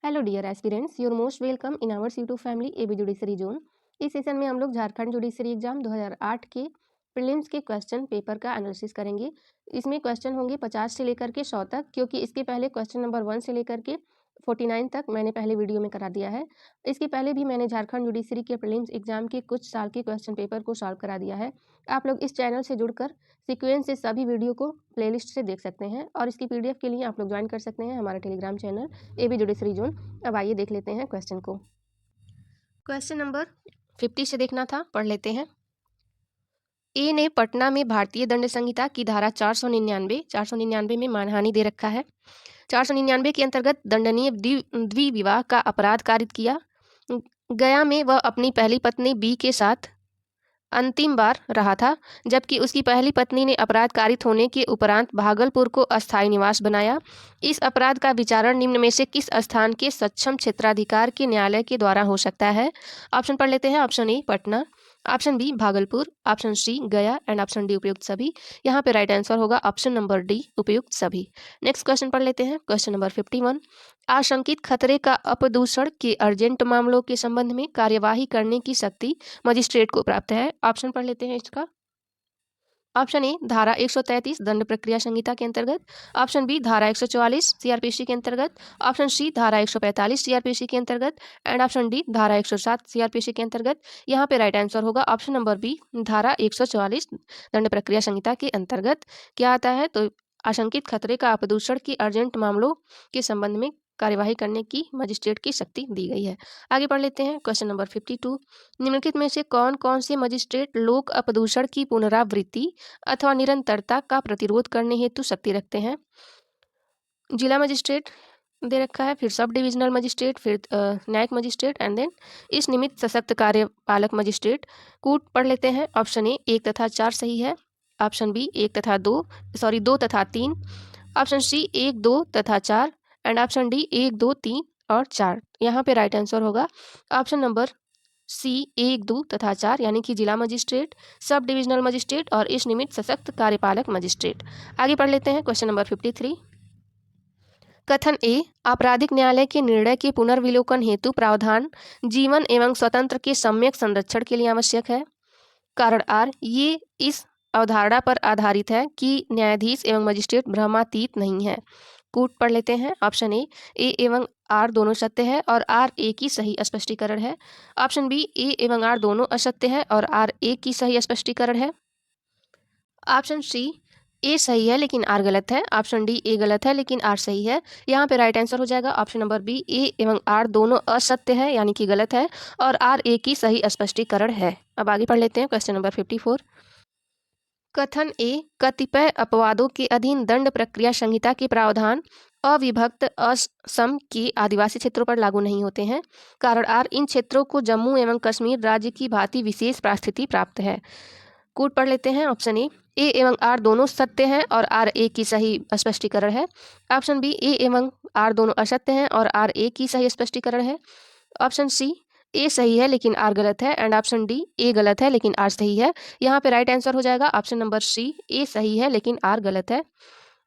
Hello dear aspirants, your most welcome in our YouTube family AB judiciary zone. इस session में हम लोग Jharkhand judiciary exam 2008 के prelims के क्वेश्चन पेपर का एनालिसिस करेंगे। इसमें क्वेश्चन होंगे 50 से लेकर के 100 तक, क्योंकि इसके पहले क्वेश्चन नंबर 1 से लेकर के 49 तक मैंने पहले वीडियो में करा दिया है। इसके पहले भी मैंने झारखंड जुडिशरी के प्रीलिम्स एग्जाम के कुछ साल के क्वेश्चन पेपर को सॉल्व करा दिया है। आप लोग इस चैनल से जुड़कर सीक्वेंस से सभी वीडियो को प्लेलिस्ट से देख सकते हैं, और इसकी पीडीएफ के लिए आप लोग ज्वाइन कर सकते हैं हमारा Telegram channel AB judiciary zone. अब आइए देख लेते हैं क्वेश्चन को। क्वेश्चन नंबर 50 से देखना था, पढ़ लेते हैं। ए ने पटना में भारतीय दंड संहिता की धारा 499 में मानहानि दे रखा है। 499 के अंतर्गत दंडनीय द्विविवाह का अपराध कारित किया। गया में वह अपनी पहली पत्नी बी के साथ अंतिम बार रहा था, जबकि उसकी पहली पत्नी ने अपराध कारित होने के उपरांत भागलपुर को अस्थायी निवास बनाया। इस अपराध का विचारण निम्न में से किस स्थान के सक्षम क्षेत्राधिकार के न्यायालय के द्वारा हो सकता है? ऑप्शन पढ़ लेते हैं। Option A Patna, option B Bhagalpur, option C Gaya and option D उपयुक्त सभी। यहाँ पे राइट आंसर होगा ऑप्शन नंबर डी उपयुक्त सभी। नेक्स्ट क्वेश्चन पढ़ लेते हैं। क्वेश्चन नंबर 51, आशंकित खतरे का अपदूषण के अर्जेंट मामलों के संबंध में कार्यवाही करने की शक्ति मजिस्ट्रेट को प्राप्त है। ऑप्शन पढ़ लेते हैं इसका। ऑप्शन ए धारा 133 दंड प्रक्रिया संहिता के अंतर्गत, ऑप्शन बी धारा 144 सीआरपीसी के अंतर्गत, ऑप्शन सी धारा 145 सीआरपीसी के अंतर्गत एंड ऑप्शन डी धारा 107 सीआरपीसी के अंतर्गत। यहाँ पे राइट आंसर होगा ऑप्शन नंबर बी धारा 144 दंड प्रक्रिया संहिता के अंतर्गत। क्या आता है? तो आशंकित खतरे का अपदूषण की अर्जेंट मामलों के संबंध में कार्यवाही करने की मजिस्ट्रेट की शक्ति दी गई है। आगे पढ़ लेते हैं। क्वेश्चन नंबर 52, निम्नलिखित में से कौन कौन से मजिस्ट्रेट लोक अपदूषण की पुनरावृत्ति अथवा निरंतरता का प्रतिरोध करने हेतु शक्ति रखते हैं? जिला मजिस्ट्रेट दे रखा है, फिर सब डिविजनल मजिस्ट्रेट, फिर न्यायिक मजिस्ट्रेट एंड देन इस निमित्त सशक्त कार्यपालक मजिस्ट्रेट। कूट पढ़ लेते हैं। ऑप्शन ए 1 तथा 4 सही है, ऑप्शन बी 2 तथा 3, ऑप्शन सी 1, 2 तथा 4 एंड ऑप्शन डी 1, 2, 3 और 4। यहाँ पे राइट आंसर होगा ऑप्शन नंबर सी 1, 2 तथा 4, यानी कि जिला मजिस्ट्रेट, सब डिविजनल मजिस्ट्रेट और इस निमित्त सशक्त कार्यपालक मजिस्ट्रेट। आगे पढ़ लेते हैं। क्वेश्चन नंबर 53, कथन ए आपराधिक न्यायालय के निर्णय के पुनर्विलोकन हेतु प्रावधान जीवन एवं स्वतंत्र के सम्यक संरक्षण के लिए आवश्यक है। कारण आर, ये इस अवधारणा पर आधारित है कि न्यायाधीश एवं मजिस्ट्रेट ब्रह्मातीत नहीं है। कूट पढ़ लेते हैं। ऑप्शन ए एवं आर दोनों सत्य है और आर एक ही सही स्पष्टीकरण है। ऑप्शन बी ए एवं आर दोनों असत्य है और आर एक ही सही स्पष्टीकरण है। ऑप्शन सी ए सही है लेकिन आर गलत है। ऑप्शन डी ए गलत है लेकिन आर सही है। यहाँ पे राइट आंसर हो जाएगा ऑप्शन नंबर बी ए एवं आर दोनों असत्य है यानी कि गलत है और आर एक ही सही स्पष्टीकरण है। अब आगे पढ़ लेते हैं। क्वेश्चन नंबर 54, कथन ए कतिपय अपवादों के अधीन दंड प्रक्रिया संहिता के प्रावधान अविभक्त असम के आदिवासी क्षेत्रों पर लागू नहीं होते हैं। कारण आर, इन क्षेत्रों को जम्मू एवं कश्मीर राज्य की भांति विशेष परिस्थिति प्राप्त है। कूट पढ़ लेते हैं। ऑप्शन ए एवं आर दोनों सत्य हैं और आर एक की सही स्पष्टीकरण है। ऑप्शन बी ए एवं आर दोनों असत्य हैं और आर एक की सही स्पष्टीकरण है। ऑप्शन सी ए सही है लेकिन आर गलत है एंड ऑप्शन डी ए गलत है लेकिन आर सही है। यहाँ पे राइट आंसर हो जाएगा ऑप्शन नंबर सी ए सही है लेकिन आर गलत है।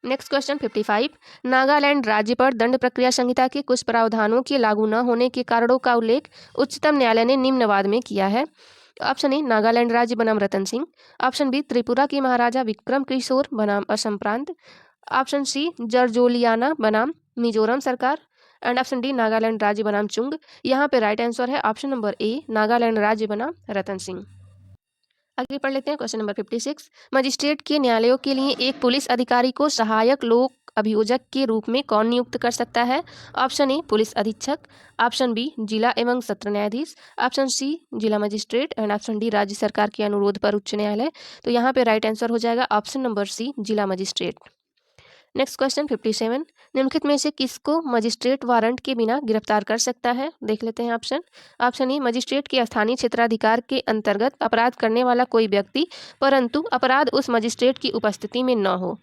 नेक्स्ट क्वेश्चन 55, नागालैंड राज्य पर दंड प्रक्रिया संहिता के कुछ प्रावधानों के लागू न होने के कारणों का उल्लेख उच्चतम न्यायालय ने निम्न वाद में किया है। ऑप्शन ए नागालैंड राज्य बनाम रतन सिंह, ऑप्शन बी त्रिपुरा के महाराजा विक्रम किशोर बनाम असम प्रांत, ऑप्शन सी जर्जोलियाना बनाम मिजोरम सरकार एंड ऑप्शन डी नागालैंड राज्य बनाम चुंग। यहाँ पे राइट आंसर है ऑप्शन नंबर ए नागालैंड राज्य बनाम रतन सिंह। आगे पढ़ लेते हैं। क्वेश्चन नंबर 56, मजिस्ट्रेट के न्यायालयों के लिए एक पुलिस अधिकारी को सहायक लोक अभियोजक के रूप में कौन नियुक्त कर सकता है? ऑप्शन ए पुलिस अधीक्षक, ऑप्शन बी जिला एवं सत्र न्यायाधीश, ऑप्शन सी जिला मजिस्ट्रेट एंड ऑप्शन डी राज्य सरकार के अनुरोध पर उच्च न्यायालय। तो यहाँ पे राइट आंसर हो जाएगा ऑप्शन नंबर सी जिला मजिस्ट्रेट। नेक्स्ट क्वेश्चन 57, निम्नलिखित में से किसको मजिस्ट्रेट वारंट के बिना गिरफ्तार कर सकता है? देख लेते हैं ऑप्शन। ऑप्शन ए मजिस्ट्रेट के स्थानीय क्षेत्राधिकार के अंतर्गत अपराध करने वाला कोई व्यक्ति परंतु अपराध उस मजिस्ट्रेट की उपस्थिति में न हो।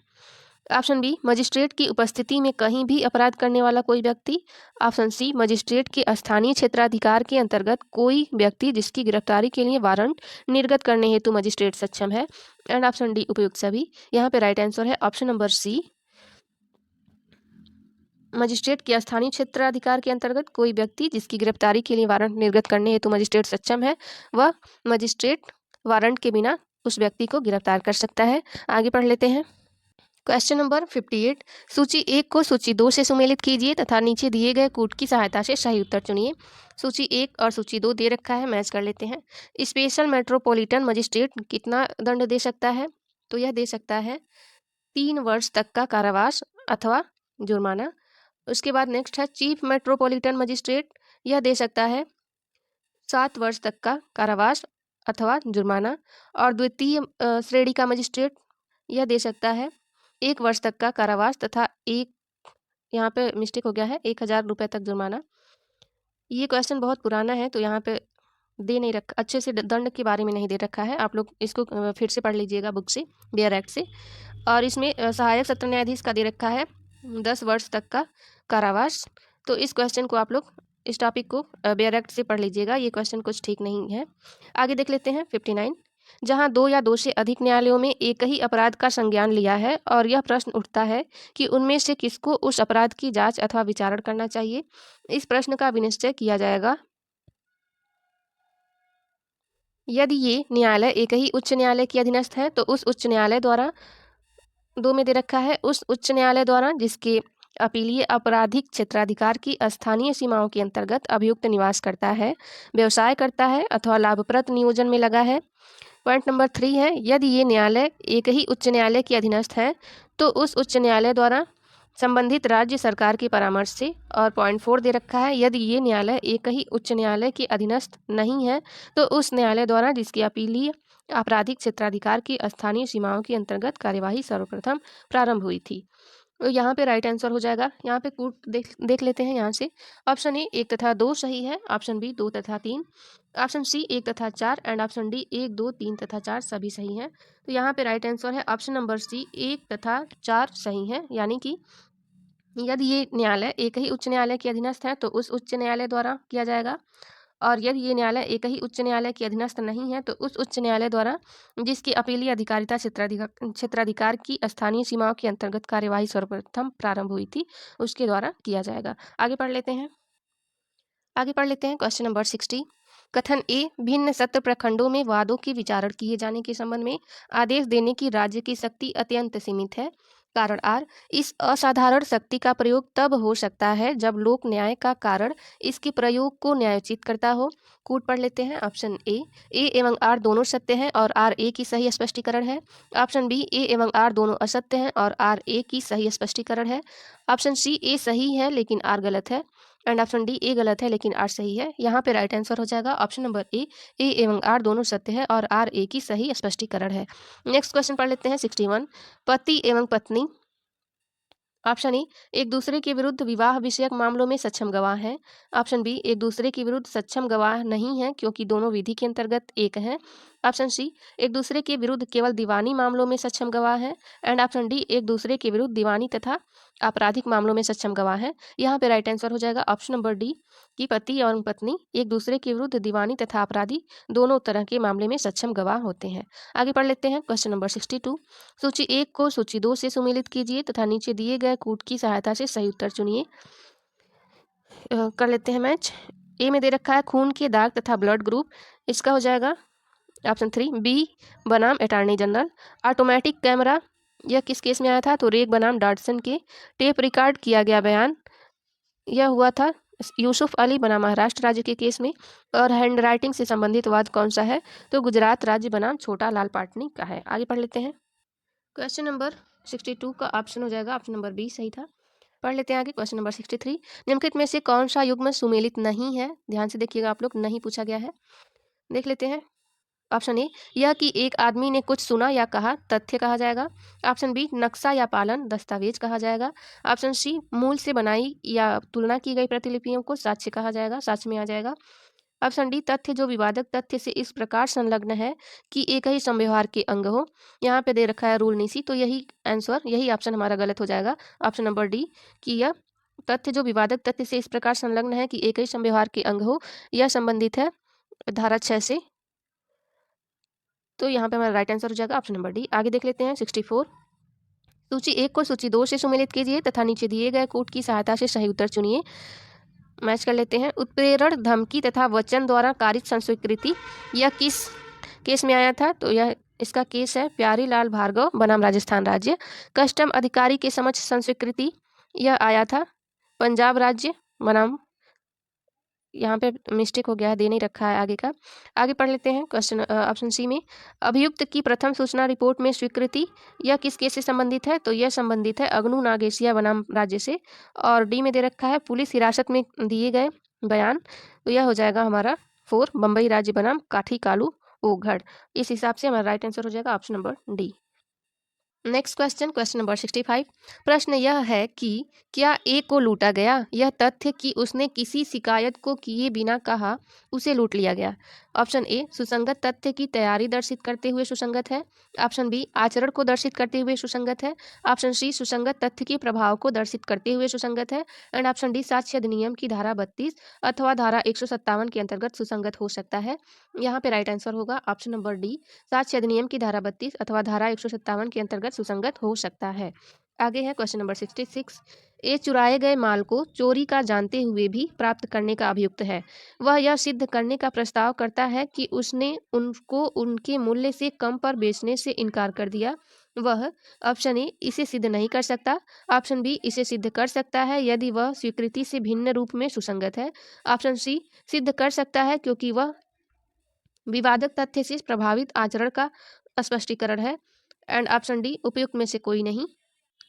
ऑप्शन बी मजिस्ट्रेट की उपस्थिति में कहीं भी अपराध करने वाला कोई व्यक्ति। ऑप्शन सी मजिस्ट्रेट के स्थानीय क्षेत्राधिकार के अंतर्गत कोई व्यक्ति जिसकी गिरफ्तारी के लिए वारंट निर्गत करने हेतु मजिस्ट्रेट सक्षम है एंड ऑप्शन डी उपयुक्त सभी। यहाँ पे राइट आंसर है ऑप्शन नंबर सी मजिस्ट्रेट के स्थानीय क्षेत्राधिकार के अंतर्गत कोई व्यक्ति जिसकी गिरफ्तारी के लिए वारंट निर्गत करने हेतु मजिस्ट्रेट सक्षम है, वह मजिस्ट्रेट वारंट के बिना उस व्यक्ति को गिरफ्तार कर सकता है। आगे पढ़ लेते हैं। क्वेश्चन नंबर 58, सूची 1 को सूची 2 से सुमेलित कीजिए तथा नीचे दिए गए कूट की सहायता से सही उत्तर चुनिए। सूची 1 और सूची 2 दे रखा है, मैच कर लेते हैं। स्पेशल मेट्रोपॉलिटन मजिस्ट्रेट कितना दंड दे सकता है? तो यह दे सकता है 3 वर्ष तक का कारावास अथवा जुर्माना। उसके बाद नेक्स्ट है चीफ मेट्रोपॉलिटन मजिस्ट्रेट, यह दे सकता है 7 वर्ष तक का कारावास अथवा जुर्माना। और द्वितीय श्रेणी का मजिस्ट्रेट, यह दे सकता है 1 वर्ष तक का कारावास तथा यहाँ पे मिस्टेक हो गया है, 1000 रुपये तक जुर्माना। ये क्वेश्चन बहुत पुराना है तो यहाँ पे दे नहीं रखा, अच्छे से दंड के बारे में नहीं दे रखा है। आप लोग इसको फिर से पढ़ लीजिएगा बुक से, बेयर एक्ट से। और इसमें सहायक सत्र न्यायाधीश का दे रखा है 10 वर्ष तक का कारावास। तो इस क्वेश्चन को आप लोग, इस टॉपिक को बेयर एक्ट से पढ़ लीजिएगा, ये क्वेश्चन कुछ ठीक नहीं है। आगे देख लेते हैं 59, जहां 2 या 2 से अधिक न्यायालयों में एक ही अपराध का संज्ञान लिया है और यह प्रश्न उठता है कि उनमें से किसको उस अपराध की जांच अथवा विचारण करना चाहिए। इस प्रश्न का विनिश्चय किया जाएगा यदि ये न्यायालय एक ही उच्च न्यायालय के अधीनस्थ है तो उस उच्च न्यायालय द्वारा, 2 में दे रखा है, उस उच्च न्यायालय द्वारा जिसके अपीलीय आपराधिक क्षेत्राधिकार की स्थानीय सीमाओं के अंतर्गत अभियुक्त निवास करता है, व्यवसाय करता है अथवा लाभप्रद नियोजन में लगा है। पॉइंट नंबर 3 है, यदि ये न्यायालय एक ही उच्च न्यायालय के अधीनस्थ है तो उस उच्च न्यायालय द्वारा संबंधित राज्य सरकार के परामर्श से। और पॉइंट 4 दे रखा है, यदि ये न्यायालय एक ही उच्च न्यायालय के अधीनस्थ नहीं है तो उस न्यायालय द्वारा जिसकी अपीलीय आपराधिक क्षेत्राधिकार की स्थानीय सीमाओं के अंतर्गत कार्यवाही सर्वप्रथम प्रारंभ हुई थी। तो यहाँ पे राइट आंसर हो जाएगा। यहाँ पे कूट देख लेते हैं। यहाँ से ऑप्शन ए 1 तथा 2 सही है, ऑप्शन बी 2 तथा 3, ऑप्शन सी 1 तथा 4 एंड ऑप्शन डी 1, 2, 3 तथा 4 सभी सही हैं। तो यहाँ पे राइट आंसर है ऑप्शन नंबर सी 1 तथा 4 सही है। यानी कि यदि ये न्यायालय एक ही उच्च न्यायालय के अधीनस्थ है तो उस उच्च न्यायालय द्वारा किया जाएगा, और यदि ये न्यायालय एक ही उच्च न्यायालय के अधीनस्थ नहीं है तो उस उच्च न्यायालय द्वारा जिसकी अपीलीय अधिकारिता क्षेत्राधिकार की स्थानीय सीमाओं के अंतर्गत कार्यवाही सर्वप्रथम प्रारंभ हुई थी, उसके द्वारा किया जाएगा। आगे पढ़ लेते हैं। क्वेश्चन नंबर 60, कथन ए, भिन्न सत्र प्रखंडों में वादों के विचारण किए जाने के संबंध में आदेश देने की राज्य की शक्ति अत्यंत सीमित है। कारण आर, इस असाधारण शक्ति का प्रयोग तब हो सकता है जब लोक न्याय का कारण इसके प्रयोग को न्यायोचित करता हो। कूट पढ़ लेते हैं। ऑप्शन ए एवं आर दोनों सत्य हैं और आर ए की सही स्पष्टीकरण है। ऑप्शन बी ए एवं आर दोनों असत्य हैं और आर ए की सही स्पष्टीकरण है। ऑप्शन सी ए सही है लेकिन आर गलत है एंड ऑप्शन डी ए गलत है लेकिन आर सही है। यहाँ पे राइट आंसर हो जाएगा ऑप्शन नंबर ए एवं आर दोनों सत्य है और आर ए की सही स्पष्टीकरण है। नेक्स्ट क्वेश्चन पढ़ लेते हैं 61, पति एवं पत्नी, ऑप्शन ए एक दूसरे के विरुद्ध विवाह विषयक मामलों में सक्षम गवाह हैं। ऑप्शन बी एक दूसरे के विरुद्ध सक्षम गवाह नहीं हैं क्योंकि दोनों विधि के अंतर्गत एक हैं। ऑप्शन सी एक दूसरे के विरुद्ध केवल दीवानी मामलों में सक्षम गवाह हैं एंड ऑप्शन डी एक दूसरे के विरुद्ध दीवानी तथा आपराधिक मामलों में सक्षम गवाह हैं। यहाँ पे राइट आंसर हो जाएगा ऑप्शन नंबर डी कि पति और पत्नी एक दूसरे के विरुद्ध दीवानी तथा अपराधी दोनों तरह के मामले में सक्षम गवाह होते हैं। आगे पढ़ लेते हैं। क्वेश्चन नंबर 62, सूची 1 को सूची 2 से सुमेलित कीजिए तथा नीचे दिए गए कूट की सहायता से सही उत्तर चुनिए। कर लेते हैं मैच। ए में दे रखा है खून के दाग तथा ब्लड ग्रुप, इसका हो जाएगा ऑप्शन 3। बी बनाम अटॉर्नी जनरल, ऑटोमेटिक कैमरा, यह किस केस में आया था? तो रेग बनाम डॉडसन के। टेप रिकॉर्ड किया गया बयान, यह हुआ था यूसुफ अली बनाम महाराष्ट्र राज्य के केस में। और हैंड राइटिंग से संबंधित वाद कौन सा है? तो गुजरात राज्य बनाम छोटा लाल पाटनी का है। आगे पढ़ लेते हैं। क्वेश्चन नंबर 62 का ऑप्शन हो जाएगा ऑप्शन नंबर बी सही था। पढ़ लेते हैं आगे। क्वेश्चन नंबर 63, निम्नलिखित में से कौन सा युग्म सुमेलित नहीं है? ध्यान से देखिएगा आप लोग, नहीं पूछा गया है। देख लेते हैं। ऑप्शन ए यह कि एक आदमी ने कुछ सुना या कहा, तथ्य कहा जाएगा। ऑप्शन बी नक्शा या पालन, दस्तावेज कहा जाएगा। ऑप्शन सी मूल से बनाई या तुलना की गई प्रतिलिपियों को साक्ष्य कहा जाएगा, साक्ष्य में आ जाएगा। ऑप्शन डी तथ्य जो विवादक तथ्य से इस प्रकार संलग्न है कि एक ही संव्यवहार के अंग हो। यहाँ पे दे रखा है रूल नीसी, तो यही ऑप्शन हमारा गलत हो जाएगा। ऑप्शन नंबर डी कि यह तथ्य जो विवादक तथ्य से इस प्रकार संलग्न है कि एक ही संव्यवहार के अंग हो, यह संबंधित है धारा 6 से। तो यहाँ पे हमारा राइट आंसर हो जाएगा ऑप्शन नंबर डी। आगे देख लेते हैं 64, सूची 1 को सूची 2 से सुमेलित कीजिए तथा नीचे दिए गए कोड की सहायता से सही उत्तर चुनिए। मैच कर लेते हैं। उत्प्रेरण, धमकी तथा वचन द्वारा कारित संस्वीकृति यह किस केस में आया था? तो यह इसका केस है प्यारी लाल भार्गव बनाम राजस्थान राज्य। कस्टम अधिकारी के समक्ष संस्वीकृति यह आया था पंजाब राज्य बनाम, यहाँ पे मिस्टेक हो गया है, दे नहीं रखा है आगे का। आगे पढ़ लेते हैं क्वेश्चन ऑप्शन सी में अभियुक्त की प्रथम सूचना रिपोर्ट में स्वीकृति यह किस केस से संबंधित है? तो यह संबंधित है अग्नू नागेशिया बनाम राज्य से। और डी में दे रखा है पुलिस हिरासत में दिए गए बयान, तो यह हो जाएगा हमारा 4 बम्बई राज्य बनाम काठी कालू ओघड़। इस हिसाब से हमारा राइट आंसर हो जाएगा option number D. Next question, question number 65। प्रश्न यह है कि क्या ए को लूटा गया? यह तथ्य कि उसने किसी शिकायत को किए बिना कहा उसे लूट लिया गया। ऑप्शन ए सुसंगत तथ्य की तैयारी दर्शित करते हुए सुसंगत है। ऑप्शन बी आचरण को दर्शित करते हुए सुसंगत है। ऑप्शन सी सुसंगत तथ्य के प्रभाव को दर्शित करते हुए सुसंगत है। एंड ऑप्शन डी साक्ष्य अधिनियम की धारा 32 अथवा धारा 157 के अंतर्गत सुसंगत हो सकता है। यहाँ पे राइट आंसर होगा ऑप्शन नंबर डी साक्ष्य अधिनियम की धारा 32 अथवा धारा 157 के अंतर्गत सुसंगत हो सकता है। आगे है क्वेश्चन नंबर 66। ए चुराए गए माल को चोरी का जानते हुए भी प्राप्त करने का अभियुक्त है। वह यह सिद्ध करने का प्रस्ताव करता है कि उसने उनको उनके मूल्य से कम पर बेचने से इनकार कर दिया। वह ऑप्शन ए इसे सिद्ध नहीं कर सकता। ऑप्शन बी इसे सिद्ध कर सकता है यदि वह स्वीकृति से भिन्न रूप में सुसंगत है। ऑप्शन सी सिद्ध कर सकता है क्योंकि वह विवादक तथ्य से प्रभावित आचरण का स्पष्टीकरण है। एंड ऑप्शन डी उपयुक्त में से कोई नहीं।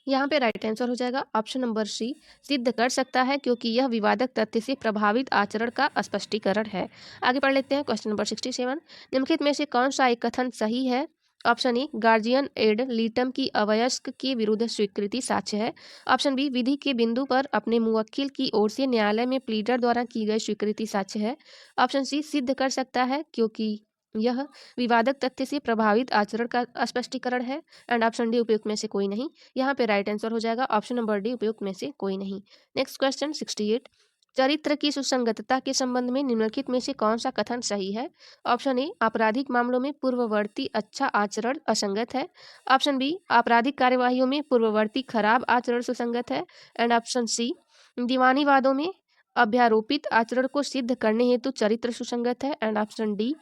यहाँ पे राइट आंसर हो जाएगा ऑप्शन नंबर सी सिद्ध कर सकता है क्योंकि यह विवादक तथ्य से प्रभावित आचरण का स्पष्टीकरण है। आगे पढ़ लेते हैं क्वेश्चन नंबर 67। निम्नलिखित में से कौन सा एक कथन सही है? ऑप्शन ए गार्जियन एड लिटम की अवयस्क के विरुद्ध स्वीकृति साक्ष्य है। ऑप्शन बी विधि के बिंदु पर अपने मुवक्किल की ओर से न्यायालय में प्लीडर द्वारा की गई स्वीकृति साक्ष्य है। ऑप्शन सी सिद्ध कर सकता है क्योंकि यह विवादक तथ्य से प्रभावित आचरण का स्पष्टीकरण है। एंड ऑप्शन डी उपयुक्त में से कोई नहीं। यहाँ पे राइट आंसर हो जाएगा ऑप्शन नंबर डी उपयुक्त में से कोई नहीं। Next question 68। चरित्र की सुसंगतता के संबंध में निम्नलिखित में से कौन सा कथन सही है? ऑप्शन ए आपराधिक मामलों में पूर्ववर्ती अच्छा आचरण असंगत है। ऑप्शन बी आपराधिक कार्यवाहियों में पूर्ववर्ती खराब आचरण सुसंगत है। एंड ऑप्शन सी दीवानी वादों में अभ्यारोपित आचरण को सिद्ध करने हेतु चरित्र सुसंगत है। एंड ऑप्शन डी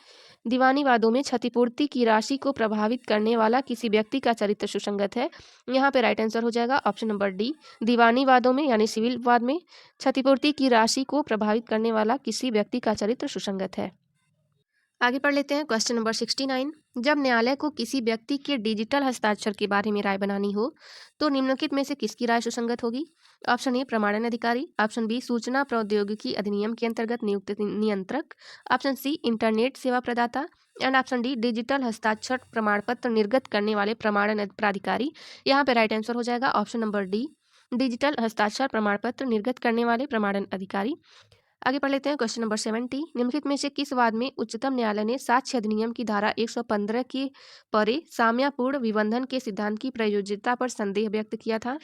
दीवानी वादों में क्षतिपूर्ति की राशि को प्रभावित करने वाला किसी व्यक्ति का चरित्र सुसंगत है। यहाँ पे राइट आंसर हो जाएगा ऑप्शन नंबर डी दीवानी वादों में यानी सिविल वाद में क्षतिपूर्ति की राशि को प्रभावित करने वाला किसी व्यक्ति का चरित्र सुसंगत है। आगे पढ़ लेते हैं क्वेश्चन नंबर 69। जब न्यायालय को किसी व्यक्ति के डिजिटल हस्ताक्षर के बारे में राय बनानी हो तो निम्नलिखित में से किसकी राय सुसंगत होगी? ऑप्शन ए प्रमाणन अधिकारी। ऑप्शन बी सूचना प्रौद्योगिकी अधिनियम के अंतर्गत नियुक्त नियंत्रक। ऑप्शन सी इंटरनेट सेवा प्रदाता। एंड ऑप्शन डी डिजिटल हस्ताक्षर प्रमाण पत्र निर्गत करने वाले प्रमाणन प्राधिकारी। यहाँ पे राइट आंसर हो जाएगा ऑप्शन नंबर डी डिजिटल हस्ताक्षर प्रमाण पत्र निर्गत करने वाले प्रमाणन अधिकारी। आगे पढ़ लेते हैं क्वेश्चन नंबर 70। निम्नलिखित में से किस वाद में उच्चतम न्यायालय ने साक्ष्य अधिनियम की धारा 115 के परे साम्यपूर्ण विबंधन के सिद्धांत की प्रयोज्यता पर संदेह व्यक्त किया था?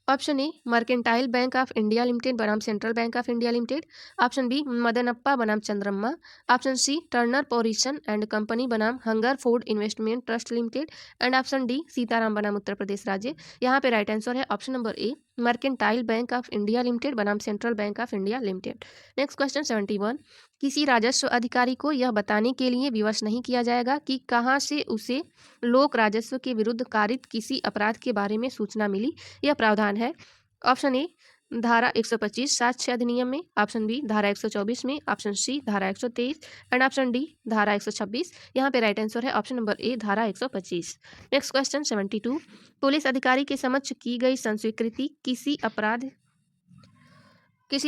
Option A Mercantile Bank of India Limited बनाम Central Bank of India Limited. Option B Madanappa बनाम Chandramma. Option C Turner Porison and Company बनाम Hungerford Investment Trust Limited. And option D Sitaram बनाम उत्तर प्रदेश राज्य। यहाँ पे राइट आंसर है option number A Mercantile Bank of India Limited बनाम Central Bank of India Limited. Next question 71। किसी राजस्व अधिकारी को यह बताने के लिए विवश नहीं किया जाएगा कि कहाँ से उसे लोक राजस्व के विरुद्ध कारित किसी अपराध के बारे में सूचना मिली। यह प्रावधान है ऑप्शन ए धारा 125 साक्ष्य अधिनियम में। ऑप्शन बी धारा 124 में। ऑप्शन सी धारा 123 एंड ऑप्शन डी धारा 126। यहाँ पे राइट आंसर है ऑप्शन नंबर ए धारा 125। Next question 72। पुलिस अधिकारी के समक्ष की गई संस्वीकृति किसी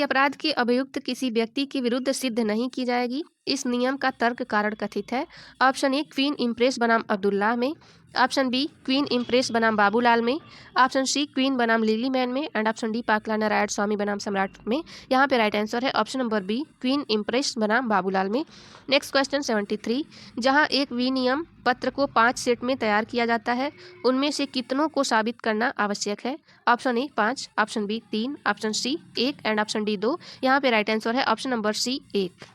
अपराध के अभियुक्त किसी व्यक्ति के विरुद्ध सिद्ध नहीं की जाएगी। इस नियम का तर्क कारण कथित है। ऑप्शन ए क्वीन इम्प्रेस बनाम अब्दुल्लाह में। ऑप्शन बी क्वीन इम्प्रेस बनाम बाबूलाल में। ऑप्शन सी क्वीन बनाम लिली मैन में। And option D Pakala Narayana Swami बनाम सम्राट में। यहाँ पे राइट आंसर है option number B queen empress बनाम बाबूलाल में। Next question 73। जहाँ एक विनियम पत्र को 5 सेट में तैयार किया जाता है उनमें से कितनों को साबित करना आवश्यक है? Option A 5, option B 3, option C 1 and option D 2। यहाँ पे राइट आंसर है option number C 1।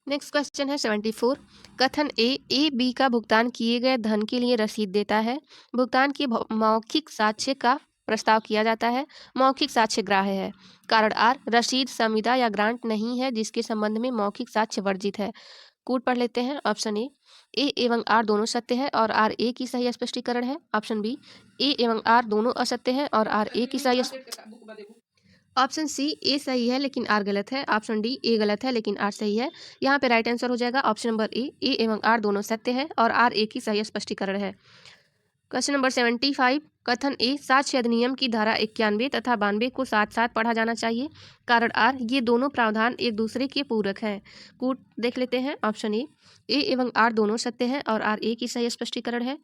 Next question है 74। कथन ए बी का भुगतान किए गए धन के लिए रसीद देता है। भुगतान के मौखिक साक्ष्य का प्रस्ताव किया जाता है। मौखिक साक्ष्य ग्राह्य है। कारण आर, रसीद संविदा या ग्रांट नहीं है जिसके संबंध में मौखिक साक्ष्य वर्जित है। कूट पढ़ लेते हैं। ऑप्शन ए एवं आर दोनों सत्य है और आर ए की सही स्पष्टीकरण है। ऑप्शन बी, ए एवं आर दोनों असत्य है और आर ए की सही। ऑप्शन सी, ए सही है लेकिन आर गलत है। ऑप्शन डी, ए गलत है लेकिन आर सही है। यहाँ पे राइट आंसर हो जाएगा ऑप्शन नंबर ए एवं आर दोनों सत्य है और आर ए की सही स्पष्टीकरण है। Question number 75। कथन ए, साक्ष्य अधिनियम की धारा 91 तथा 92 को साथ साथ पढ़ा जाना चाहिए। कारण आर, ये दोनों प्रावधान एक दूसरे के पूरक हैं। कूट देख लेते हैं। ऑप्शन ए एवं आर दोनों सत्य है और आर ए की सही स्पष्टीकरण है।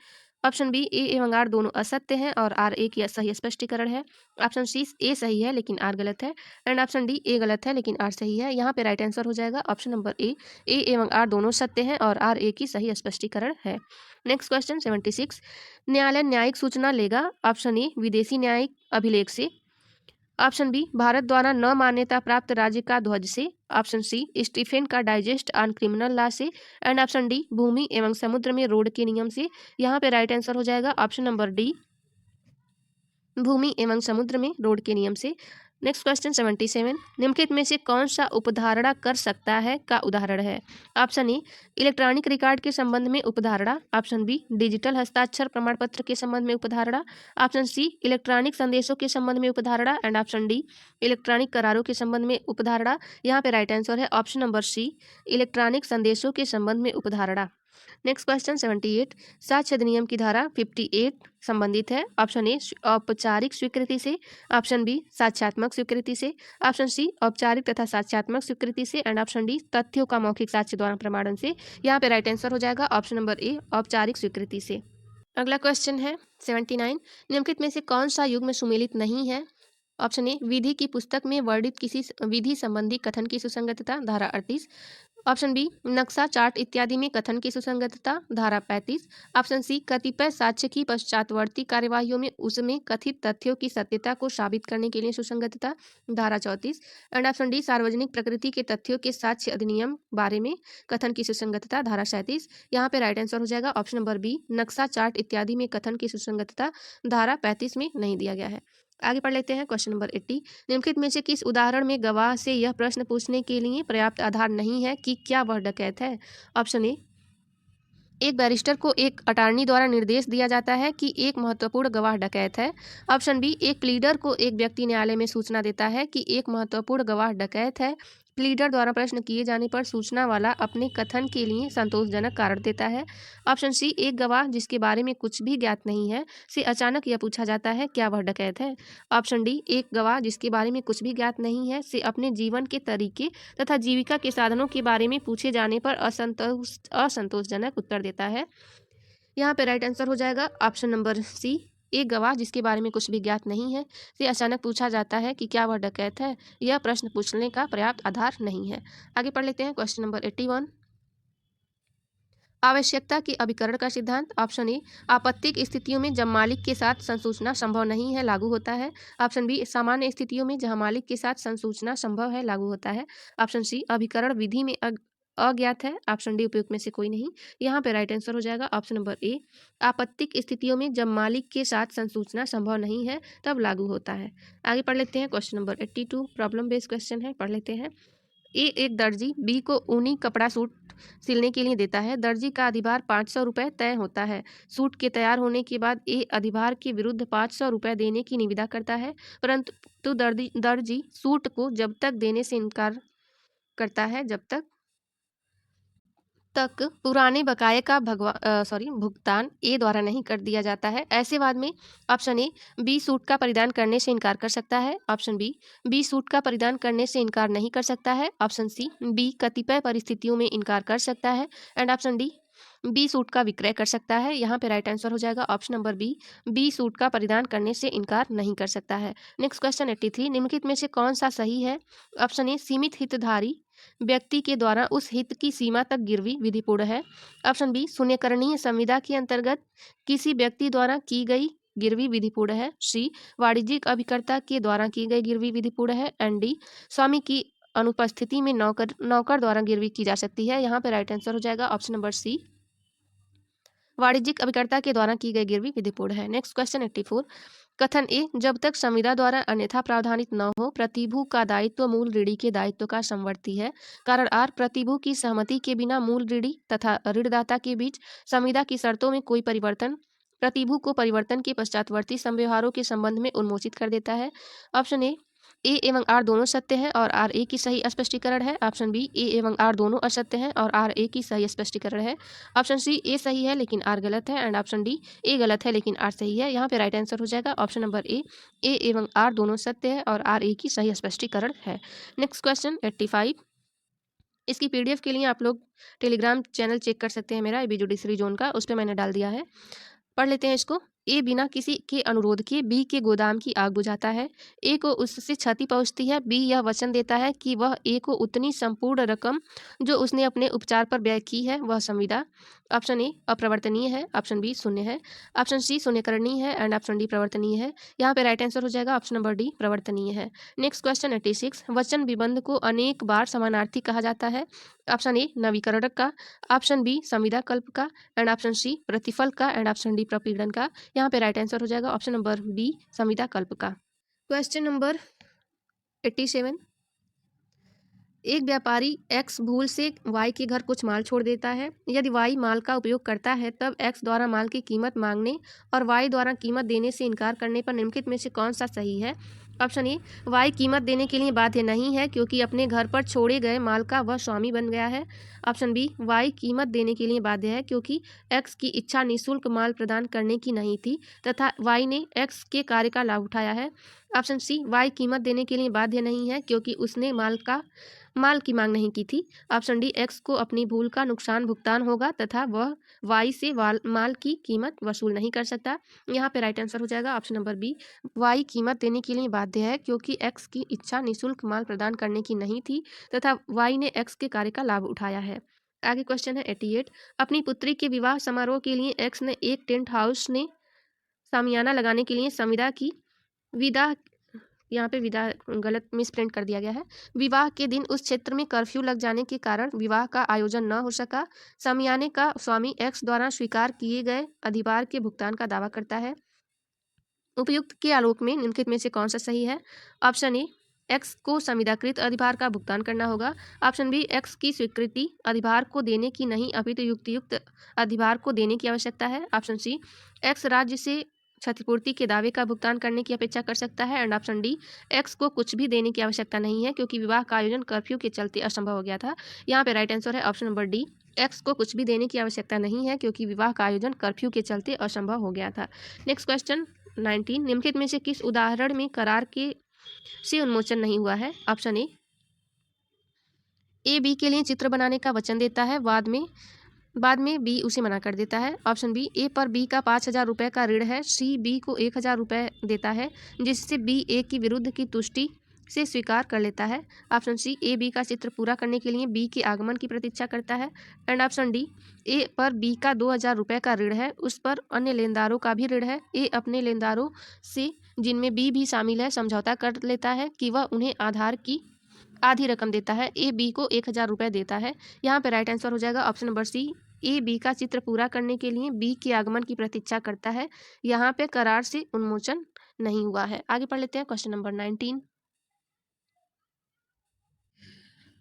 ऑप्शन बी, ए एवं आर दोनों असत्य हैं और आर ए की सही स्पष्टीकरण है। ऑप्शन सी, ए सही है लेकिन आर गलत है। एंड ऑप्शन डी, ए गलत है लेकिन आर सही है। यहाँ पे राइट आंसर हो जाएगा ऑप्शन नंबर ए एवं आर दोनों सत्य हैं और आर ए की सही स्पष्टीकरण है। Next question 76। न्यायालय न्यायिक सूचना लेगा। ऑप्शन ए, विदेशी न्यायिक अभिलेख से। ऑप्शन बी, भारत द्वारा न मान्यता प्राप्त राज्य का ध्वज से। ऑप्शन सी, स्टीफेन का डाइजेस्ट ऑन क्रिमिनल लॉ से। एंड ऑप्शन डी, भूमि एवं समुद्र में रोड के नियम से। यहाँ पे राइट आंसर हो जाएगा ऑप्शन नंबर डी, भूमि एवं समुद्र में रोड के नियम से। Next question 77। निम्नलिखित में से कौन सा उपधारणा कर सकता है का उदाहरण है। ऑप्शन ए, इलेक्ट्रॉनिक रिकॉर्ड के संबंध में उपधारणा। ऑप्शन बी, डिजिटल हस्ताक्षर प्रमाण पत्र के संबंध में उपधारणा। ऑप्शन सी, इलेक्ट्रॉनिक संदेशों के संबंध में उपधारणा। एंड ऑप्शन डी, इलेक्ट्रॉनिक करारों के संबंध में उपधारणा। यहाँ पे राइट आंसर है ऑप्शन नंबर सी, इलेक्ट्रॉनिक संदेशों के संबंध में उपधारणा। Next question 78। साक्ष्य अधिनियम की धारा 58 संबंधित है। ऑप्शन ए, औपचारिक स्वीकृति से। ऑप्शन बी, साक्ष्यात्मक स्वीकृति से। ऑप्शन सी, औपचारिक तथा साक्ष्यात्मक स्वीकृति से। एंड ऑप्शन डी, तथ्यों का मौखिक साक्ष्य द्वारा प्रमाणन से। यहाँ पे राइट आंसर हो जाएगा ऑप्शन नंबर ए, औपचारिक स्वीकृति से। अगला क्वेश्चन है 79। निम्नलिखित में से कौन सा युग्म सुमेलित नहीं है। ऑप्शन ए, विधि की पुस्तक में वर्णित किसी विधि संबंधी कथन की सुसंगतता, धारा 38। ऑप्शन बी, नक्शा चार्ट इत्यादि में कथन की सुसंगतता, धारा 35। ऑप्शन सी, कतिपय साक्ष्य की पश्चातवर्ती कार्यवाहियों में उसमें कथित तथ्यों की सत्यता को साबित करने के लिए सुसंगतता, धारा 34। एंड ऑप्शन डी, सार्वजनिक प्रकृति के तथ्यों के साक्ष्य अधिनियम बारे में कथन की सुसंगतता, धारा 37। यहाँ पे राइट आंसर हो जाएगा ऑप्शन नंबर बी, नक्शा चार्ट इत्यादि में कथन की सुसंगतता, धारा 35 में नहीं दिया गया है। आगे पढ़ लेते हैं क्वेश्चन नंबर 80। निम्नलिखित में से किस उदाहरण में गवाह से यह प्रश्न पूछने के लिए पर्याप्त आधार नहीं है कि क्या वह डकैत है। ऑप्शन ए, एक बैरिस्टर को एक अटॉर्नी द्वारा निर्देश दिया जाता है कि एक महत्वपूर्ण गवाह डकैत है। ऑप्शन बी, एक प्लीडर को एक व्यक्ति न्यायालय में सूचना देता है कि एक महत्वपूर्ण गवाह डकैत है। प्लीडर द्वारा प्रश्न किए जाने पर सूचना वाला अपने कथन के लिए संतोषजनक कारण देता है। ऑप्शन सी, एक गवाह जिसके बारे में कुछ भी ज्ञात नहीं है से अचानक यह पूछा जाता है क्या वह डकैत है। ऑप्शन डी, एक गवाह जिसके बारे में कुछ भी ज्ञात नहीं है से अपने जीवन के तरीके तथा जीविका के साधनों के बारे में पूछे जाने पर असंतोषजनक उत्तर देता है। यहाँ पे राइट आंसर हो जाएगा ऑप्शन नंबर सी, एक गवाह जिसके बारे में कुछ भी ज्ञात नहीं है से अचानक पूछा जाता है कि क्या वह डकैत है। यह प्रश्न पूछने का पर्याप्त आधार नहीं है। आगे पढ़ लेते हैं क्वेश्चन नंबर 81। आवश्यकता के अभिकरण का सिद्धांत। ऑप्शन ए, आपत्तिक स्थितियों में जब मालिक के साथ संसूचना संभव नहीं है लागू होता है। ऑप्शन बी, सामान्य स्थितियों में जहां मालिक के साथ संसूचना संभव है लागू होता है। ऑप्शन सी, अभिकरण विधि में अज्ञात है। ऑप्शन डी, उपयुक्त में से कोई नहीं। यहाँ पे राइट आंसर हो जाएगा ऑप्शन नंबर ए, आपत्तिक स्थितियों में जब मालिक के साथ संसूचना संभव नहीं है तब लागू होता है। आगे पढ़ लेते हैं question number 82। Problem based question है, पढ़ लेते हैं। ए, एक दर्जी बी को ऊनी कपड़ा सूट सिलने के लिए देता है। दर्जी का अधिभार 500 रुपये तय होता है। सूट के तैयार होने के बाद ए अधिभार के विरुद्ध 500 रुपये देने की निविदा करता है, परंतु दर्जी सूट को जब तक देने से इनकार करता है जब तक पुराने बकाये का भुगतान ए द्वारा नहीं कर दिया जाता है। ऐसे बाद में ऑप्शन ए, बी सूट का परिधान करने से इनकार कर सकता है। ऑप्शन बी सूट का परिधान करने से इनकार नहीं कर सकता है। ऑप्शन सी, बी कतिपय परिस्थितियों में इनकार कर सकता है। And option D, B suit का विक्रय कर सकता है। यहाँ पे राइट आंसर हो जाएगा ऑप्शन नंबर बी सूट का परिधान करने से इनकार नहीं कर सकता है। Next question 83। निम्नलिखित में से कौन सा सही है। ऑप्शन ए, सीमित हितधारी व्यक्ति के द्वारा उस हित की सीमा तक गिरवी विधिपूर्ण है। ऑप्शन बी, शून्यकरणीय संविदा के अंतर्गत किसी व्यक्ति द्वारा की गई गिरवी विधिपूर्ण है। सी, वाणिज्यिक अभिकर्ता के द्वारा की गई गिरवी विधिपूर्ण है। एंड डी, स्वामी की अनुपस्थिति में नौकर द्वारा गिरवी की जा सकती है। यहाँ पे राइट आंसर हो जाएगा ऑप्शन नंबर सी, वाणिज्यिक अभिकर्ता के द्वारा की गई गिरवी विधिपूर्ण है। नेक्स्ट क्वेश्चन 84, कथन ए, जब तक संविदा द्वारा अन्यथा प्रावधानित न हो प्रतिभू का दायित्व मूल ऋणी के दायित्व का समवर्ती है। कारण आर, प्रतिभू की सहमति के बिना मूल ऋणी तथा ऋणदाता के बीच संविदा की शर्तों में कोई परिवर्तन प्रतिभू को परिवर्तन के पश्चातवर्ती संव्यवहारों के संबंध में उन्मोचित कर देता है। ऑप्शन ए एवं आर दोनों सत्य हैं और आर ए की सही स्पष्टीकरण है। ऑप्शन बी, ए एवं आर दोनों असत्य हैं और आर ए की सही स्पष्टीकरण है। ऑप्शन सी, ए सही है लेकिन आर गलत है। एंड ऑप्शन डी, ए गलत है लेकिन आर सही है। यहाँ पे राइट आंसर हो जाएगा ऑप्शन नंबर ए एवं आर दोनों सत्य है और आर ए की सही स्पष्टीकरण है। नेक्स्ट क्वेश्चन 85, इसकी पीडीएफ के लिए आप लोग टेलीग्राम चैनल चेक कर सकते हैं मेरा, एबी जुडिशरी जोन का, उस पर मैंने डाल दिया है। पढ़ लेते हैं इसको। ए बिना किसी के अनुरोध के बी के गोदाम की आग बुझाता है। ए को उससे क्षति पहुंचती है। बी यह वचन देता है कि वह ए को उतनी संपूर्ण रकम जो उसने अपने उपचार पर व्यय की है वह संविदा। ऑप्शन ए अप्रवर्तनीय है, ऑप्शन बी शून्य है, ऑप्शन सी शून्यकरणीय है एंड ऑप्शन डी प्रवर्तनीय है। यहाँ पे राइट आंसर हो जाएगा ऑप्शन नंबर डी प्रवर्तनीय है। नेक्स्ट क्वेश्चन 86, वचन विबंध को अनेक बार समानार्थी कहा जाता है। ऑप्शन ए नवीकरणक का, ऑप्शन बी संविदा कल्प का एंड ऑप्शन सी प्रतिफल का एंड ऑप्शन डी प्रपीड़न का। यहाँ पे राइट आंसर हो जाएगा ऑप्शन नंबर बी संविदा कल्प का। क्वेश्चन नंबर 87, एक व्यापारी एक्स भूल से वाई के घर कुछ माल छोड़ देता है। यदि वाई माल का उपयोग करता है तब एक्स द्वारा माल की कीमत मांगने और वाई द्वारा कीमत देने से इनकार करने पर निम्नलिखित में से कौन सा सही है। ऑप्शन ए, वाई कीमत देने के लिए बाध्य नहीं है क्योंकि अपने घर पर छोड़े गए माल का वह स्वामी बन गया है। ऑप्शन बी, वाई कीमत देने के लिए बाध्य है क्योंकि एक्स की इच्छा निःशुल्क माल प्रदान करने की नहीं थी तथा वाई ने एक्स के कार्य का लाभ उठाया है। ऑप्शन सी, वाई कीमत देने के लिए बाध्य नहीं है क्योंकि उसने माल की मांग नहीं की थी। ऑप्शन डी, एक्स को अपनी भूल का नुकसान भुगतान होगा तथा वह वाई से माल की कीमत वसूल नहीं कर सकता। यहाँ पे राइट आंसर हो जाएगा ऑप्शन नंबर बी, वाई कीमत देने के लिए बाध्य है क्योंकि एक्स की इच्छा निःशुल्क माल प्रदान करने की नहीं थी तथा वाई ने एक्स के कार्य का लाभ उठाया है। आगे क्वेश्चन है 88, अपनी पुत्री के विवाह समारोह के लिए एक्स ने एक टेंट हाउस ने सामियाना लगाने के लिए संविदा की। विदा, यहाँ पे विदा गलत मिसप्रिंट कर दिया गया है। विवाह के दिन उस क्षेत्र में कर्फ्यू लग जाने के कारण विवाह का आयोजन न हो सका। सामियाने का स्वामी एक्स द्वारा स्वीकार किए गए अधिभार के भुगतान का दावा करता है। उपयुक्त के आलोक में निम्नलिखित में से कौन सा सही है। ऑप्शन ए, एक्स को संविदाकृत अधिभार का भुगतान करना होगा। ऑप्शन बी, एक्स की स्वीकृति अधिभार को देने की नहीं अपितु युक्त अधिभार को देने की आवश्यकता है। ऑप्शन सी, एक्स राज्य से क्षतिपूर्ति के दावे का भुगतान करने की अपेक्षा कर सकता है। एंड ऑप्शन डी, एक्स को कुछ भी देने की आवश्यकता नहीं है क्योंकि विवाह का आयोजन कर्फ्यू के चलते असंभव हो गया था। यहाँ पे राइट आंसर है ऑप्शन नंबर डी, एक्स को कुछ भी देने की आवश्यकता नहीं है क्योंकि विवाह का आयोजन कर्फ्यू के चलते असंभव हो गया था। नेक्स्ट क्वेश्चन 19, निम्नलिखित में से किस उदाहरण में करार के से उन्मोचन नहीं हुआ है। ऑप्शन ए बी के लिए चित्र बनाने का वचन देता है, बाद में बी उसे मना कर देता है। ऑप्शन बी, ए पर बी का 5,000 रुपये का ऋण है। सी बी को 1,000 रुपये देता है जिससे बी ए की विरुद्ध की तुष्टि से स्वीकार कर लेता है। ऑप्शन सी, ए बी का चित्र पूरा करने के लिए बी के आगमन की प्रतीक्षा करता है। एंड ऑप्शन डी, ए पर बी का 2,000 रुपये का ऋण है, उस पर अन्य लेनदारों का भी ऋण है। ए अपने लेनदारों से जिनमें बी भी शामिल है समझौता कर लेता है कि वह उन्हें आधार की आधी रकम देता है। ए बी को 1,000 रुपये देता है। यहाँ पे राइट आंसर हो जाएगा option number C, A B का चित्र पूरा करने के लिए बी के आगमन की प्रतीक्षा करता है। यहाँ पे करार से उन्मोचन नहीं हुआ है। आगे पढ़ लेते हैं क्वेश्चन नंबर 19।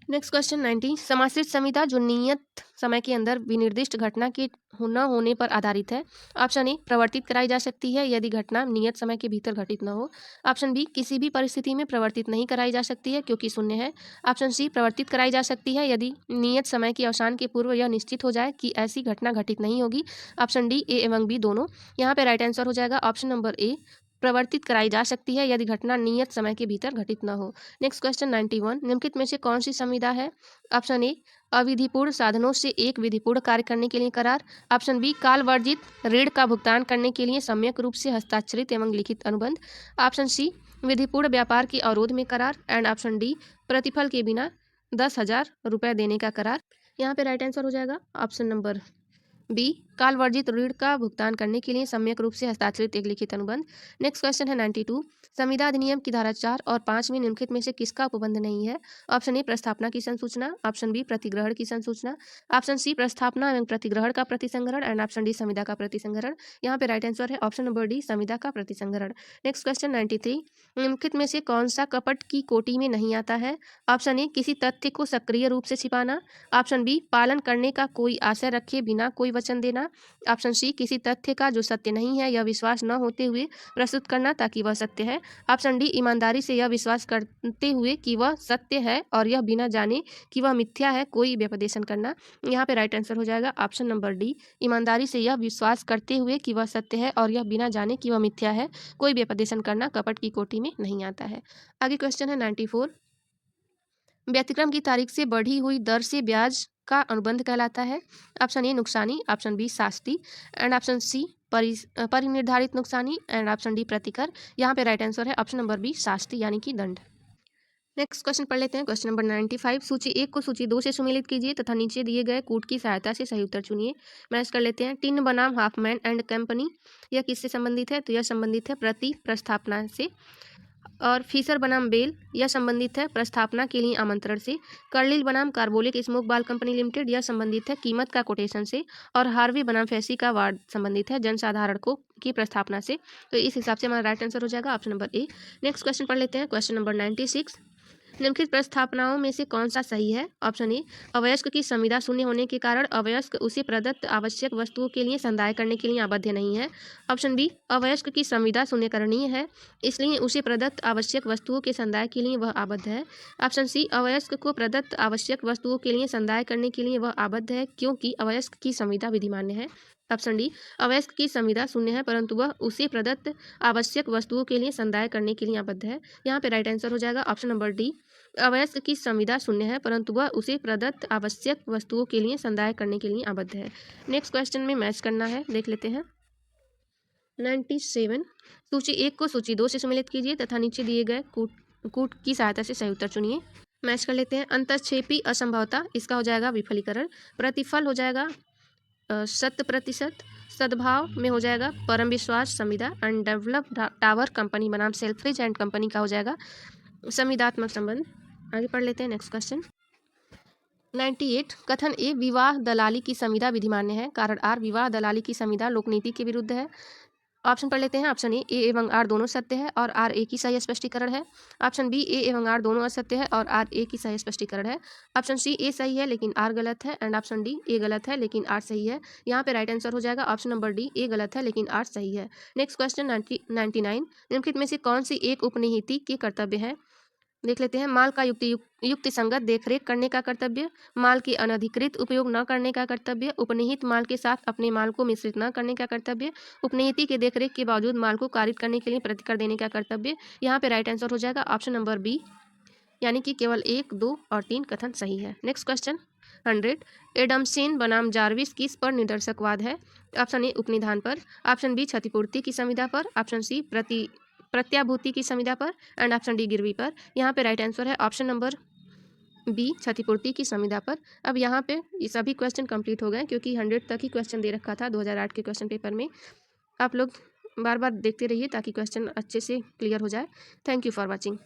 नेक्स्ट क्वेश्चन 19, समाश्रित संविदा जो नियत समय के अंदर विनिर्दिष्ट घटना के न होने पर आधारित है। ऑप्शन ए, प्रवर्तित कराई जा सकती है यदि घटना नियत समय के भीतर घटित न हो। ऑप्शन बी, किसी भी परिस्थिति में प्रवर्तित नहीं कराई जा सकती है क्योंकि शून्य है। ऑप्शन सी, प्रवर्तित कराई जा सकती है यदि नियत समय के अवसान के पूर्व यह निश्चित हो जाए कि ऐसी घटना घटित नहीं होगी। ऑप्शन डी, ए एवं बी दोनों। यहाँ पे राइट आंसर हो जाएगा ऑप्शन नंबर ए, प्रवर्तित कराई जा सकती है यदि घटना नियत समय के भीतर घटित न हो। नेक्स्ट क्वेश्चन 91, निम्नलिखित में से कौन सी संविदा है। ऑप्शन ए, अविधिपूर्ण साधनों से एक विधिपूर्ण कार्य करने के लिए करार। ऑप्शन बी, काल वर्जित ऋण का भुगतान करने के लिए सम्यक रूप से हस्ताक्षरित एवं लिखित अनुबंध। ऑप्शन सी, विधिपूर्ण व्यापार के अवरोध में करार। एंड ऑप्शन डी, प्रतिफल के बिना 10,000 रुपये देने का करार। यहाँ पे राइट आंसर हो जाएगा ऑप्शन नंबर बी, कालवर्जित ऋण का भुगतान करने के लिए सम्यक रूप से हस्ताक्षरित एक लिखित अनुबंध। नेक्स्ट क्वेश्चन है 92, संविदा अधिनियम की धारा 4 और 5 में निम्नलिखित में से किसका उपबंध नहीं है? ऑप्शन ए प्रस्थापना की संसूचना, ऑप्शन बी प्रतिग्रहण की संसूचना, ऑप्शन सी प्रस्थापना एवं प्रतिग्रहण का प्रतिसंग्रहण एंड ऑप्शन डी संविदा का प्रतिसंग्रहण। यहाँ पे राइट आंसर है ऑप्शन नंबर डी संविदा का प्रतिसंग्रहण। नेक्स्ट क्वेश्चन 93, निम्नलिखित में से कौन सा कपट की कोटि में नहीं आता है? ऑप्शन ए किसी तथ्य को सक्रिय रूप से छिपाना, ऑप्शन बी पालन करने का कोई आशय रखे बिना कोई वचन देना, ऑप्शन सी किसी तथ्य का जो सत्य नहीं है यह विश्वास न होते हुए प्रस्तुत करना ताकि वह सत्य है, ऑप्शन डी ईमानदारी से यह विश्वास करते हुए कि वह सत्य है और यह बिना जाने कि वह मिथ्या है कोई व्यपदेशन करना। यहाँ पे राइट आंसर हो जाएगा ऑप्शन नंबर डी, ईमानदारी से यह विश्वास करते हुए कि वह सत्य है और यह बिना जाने कि वह मिथ्या है कोई व्यपदेशन करना कपट की कोटि में नहीं आता है। आगे क्वेश्चन है 94, व्यतिक्रम की तारीख से बढ़ी हुई दर से ब्याज का अनुबंध कहलाता है? ऑप्शन ए नुकसानी, ऑप्शन बी शास्ती एंड ऑप्शन सी परिनिर्धारित नुकसानी एंड ऑप्शन डी प्रतिकर। यहाँ पे राइट आंसर है ऑप्शन नंबर बी शास्ती यानी कि दंड। नेक्स्ट क्वेश्चन पढ़ लेते हैं। क्वेश्चन नंबर 95, सूची 1 को सूची 2 से सुमेलित कीजिए तथा नीचे दिए गए कूट की सहायता से सही उत्तर चुनिए। मैच कर लेते हैं। टिन बनाम हाफमैन एंड कंपनी, यह किससे संबंधित है? तो यह संबंधित है प्रति प्रस्थापना से। और फीसर बनाम बेल, यह संबंधित है प्रस्थापना के लिए आमंत्रण से। कर्लिल बनाम कार्बोलिक स्मोक बाल कंपनी लिमिटेड, यह संबंधित है कीमत का कोटेशन से। और हार्वी बनाम फैसी का वार्ड संबंधित है जनसाधारण को की प्रस्थापना से। तो इस हिसाब से हमारा राइट आंसर हो जाएगा ऑप्शन नंबर ए। नेक्स्ट क्वेश्चन पढ़ लेते हैं। क्वेश्चन नंबर 96, निम्नलिखित प्रस्थापनाओं में से कौन सा सही है? ऑप्शन ए अवयस्क की संविदा शून्य होने के कारण अवयस्क उसे प्रदत्त आवश्यक वस्तुओं के लिए संदाय करने के लिए आबद्ध नहीं है। ऑप्शन बी अवयस्क की संविदा शून्यकरणीय है इसलिए उसे प्रदत्त आवश्यक वस्तुओं के संदाय के लिए वह आबद्ध है। ऑप्शन सी अवयस्क को प्रदत्त आवश्यक वस्तुओं के लिए संदाय करने के लिए वह आबद्ध है क्योंकि अवयस्क की संविदा विधिमान्य है। ऑप्शन डी अवयस्क की संविदा शून्य है परंतु वह उसे प्रदत्त आवश्यक वस्तुओं के लिए संदाय करने के लिए आबद्ध है। यहाँ पे राइट आंसर हो जाएगा ऑप्शन नंबर डी, अवयस्क की संविदा शून्य है परंतु वह उसे प्रदत्त आवश्यक वस्तुओं के लिए संदाय करने के लिए आबद्ध है। नेक्स्ट क्वेश्चन में मैच करना है, देख लेते हैं। 97, सूची 1 को सूची 2 से सम्मिलित कीजिए तथा नीचे दिए गए कूट की सहायता से सही उत्तर चुनिए। मैच कर लेते हैं। अंतक्षेपी असंभवता, इसका हो जाएगा विफलीकरण। प्रतिफल हो जाएगा 100%। सद्भाव में हो जाएगा परम विश्वास संविदा। एंड डेवलप टावर कंपनी बनाम सेल्फ्रिज एंड कंपनी का हो जाएगा संविदात्मक संबंध। आगे पढ़ लेते हैं नेक्स्ट क्वेश्चन। 98, कथन ए विवाह दलाली की संविदा विधिमान्य है, कारण आर विवाह दलाली की संविदा लोकनीति के विरुद्ध है। ऑप्शन पढ़ लेते हैं। ऑप्शन ए एवं आर दोनों सत्य है और आर ए की सही स्पष्टीकरण है। ऑप्शन बी ए एवं आर दोनों असत्य है और आर ए की सही स्पष्टीकरण है। ऑप्शन सी ए सही है लेकिन आर गलत है एंड ऑप्शन डी ए गलत है लेकिन आर सही है। यहाँ पे राइट आंसर हो जाएगा ऑप्शन नंबर डी ए गलत है लेकिन आर सही है। नेक्स्ट क्वेश्चन 99, निम्नलिखित में से कौन सी एक उपनिहिति के कर्तव्य है? देख लेते हैं। माल का युक्ति संगत देखरेख करने का कर्तव्य, माल के अनधिकृत उपयोग न करने का कर्तव्य, उपनिहित माल के साथ अपने माल को मिश्रित न करने का कर्तव्य, उपनिहिति के देखरेख के बावजूद माल को कारित करने के लिए प्रतिकर देने का कर्तव्य। यहाँ पे राइट आंसर हो जाएगा ऑप्शन नंबर बी, यानी कि केवल 1, 2 और 3 कथन सही है। नेक्स्ट क्वेश्चन 100, एडमसेन बनाम जार्विस किस पर निदर्शकवाद है? ऑप्शन ए उपनिधान पर, ऑप्शन बी क्षतिपूर्ति की संविदा पर, ऑप्शन सी प्रत्याभूति की संविदा पर एंड ऑप्शन डी गिरवी पर। यहाँ पे राइट आंसर है ऑप्शन नंबर बी क्षतिपूर्ति की संविदा पर। अब यहाँ पे ये सभी क्वेश्चन कंप्लीट हो गए क्योंकि 100 तक ही क्वेश्चन दे रखा था 2008 के क्वेश्चन पेपर में। आप लोग बार बार देखते रहिए ताकि क्वेश्चन अच्छे से क्लियर हो जाए। Thank you for watching.